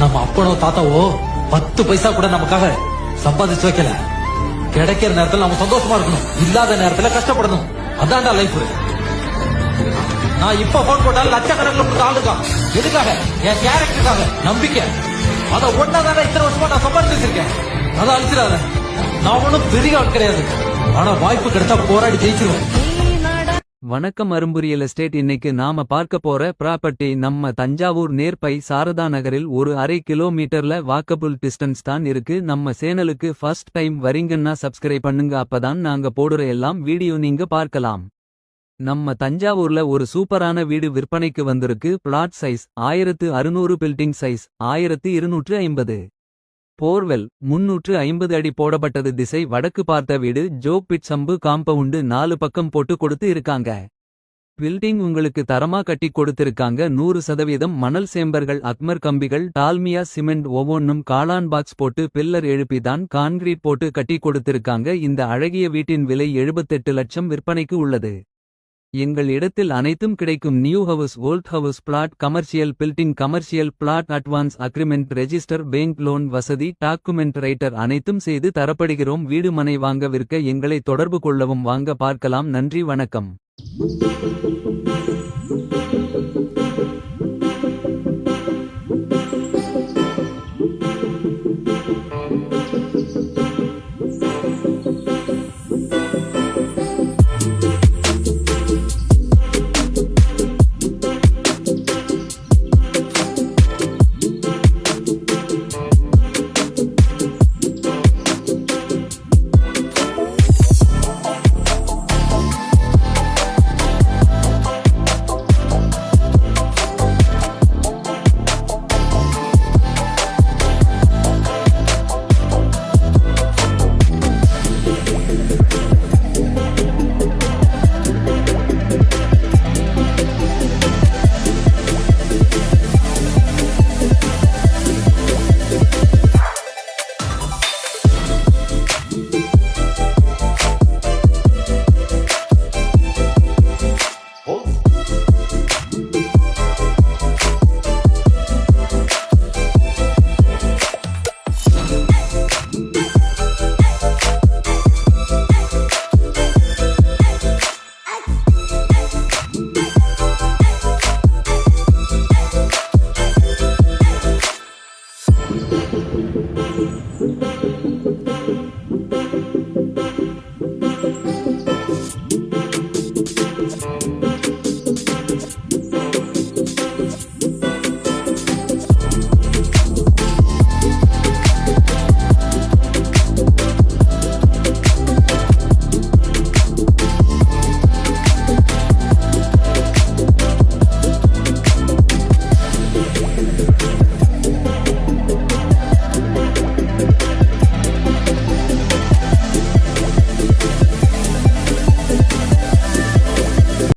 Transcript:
நம்ம அப்பனோ தாத்தாவோ 10 பைசா கூட நமக்காக சம்பாதிச்சு வைக்கல. கிடைக்கிற நேரத்துல நம்ம சந்தோஷமா இருக்கணும், இல்லாத நேரத்துல கஷ்டப்படணும். அதான்டா லைஃப். நான் இப்ப போன் போட்டாலும் லட்சக்கணக்கில் கொடுத்த ஆளுக்கான். எதுக்காக? என் கேரக்டருக்காக, நம்பிக்கை. அத ஒன்னாதான இத்தனை வருஷமா நான் சம்பாதிச்சு வச்சிருக்கேன். அதை அழிச்சிடாத. நான் ஒன்னும் பெரிய ஆள் கிடையாது, ஆனா வாய்ப்பு கிடைச்சா போராடி ஜெயிச்சிருவேன். வணக்கம் அரும்பு ரியல் எஸ்டேட். இன்னைக்கு நாம பார்க்க போற ப்ராப்பர்ட்டி நம்ம தஞ்சாவூர் நேர்பை சாரதா நகரில் ஒரு அரை கிலோமீட்டர்ல வாக்கபுள் டிஸ்டன்ஸ் தான் இருக்கு. நம்ம சேனலுக்கு ஃபர்ஸ்ட் டைம் வரீங்கன்னா சப்ஸ்கிரைப் பண்ணுங்க, அப்பதான் நாங்க போடுற எல்லாம் வீடியோ நீங்க பார்க்கலாம். நம்ம தஞ்சாவூர்ல ஒரு சூப்பரான வீடு விற்பனைக்கு வந்திருக்கு. Plot size 1600, building size 1250. Borewell 350 அடி போடப்பட்டது. திசை வடக்கு பார்த்த வீடு. ஜோக் பிட் சம்பு காம்பவுண்டு 4 பக்கம் போட்டு கொடுத்து இருக்காங்க. பில்டிங் உங்களுக்கு தரமா கட்டி கொடுத்திருக்காங்க. 100% மணல் சேம்பர்கள், அக்மர் கம்பிகள், டால்மியா சிமெண்ட், ஒவ்வொன்னும் காளான் பாக்ஸ் போட்டு பில்லர் எழுப்பி தான் கான்கிரீட் போட்டு கட்டி கொடுத்திருக்காங்க. இந்த அழகிய வீட்டின் விலை 78 லட்சம் விற்பனைக்கு உள்ளது. எங்கள் இடத்தில் அனைத்தும் கிடைக்கும். New house, old house, plot, commercial building, commercial plot, advance agreement, register, bank loan வசதி, டாக்குமெண்ட் ரைட்டர் அனைத்தும் செய்து தரப்படுகிறோம். வீடு மனை வாங்க விற்க எங்களை தொடர்பு கொள்ளவும். வாங்க பார்க்கலாம். நன்றி, வணக்கம்.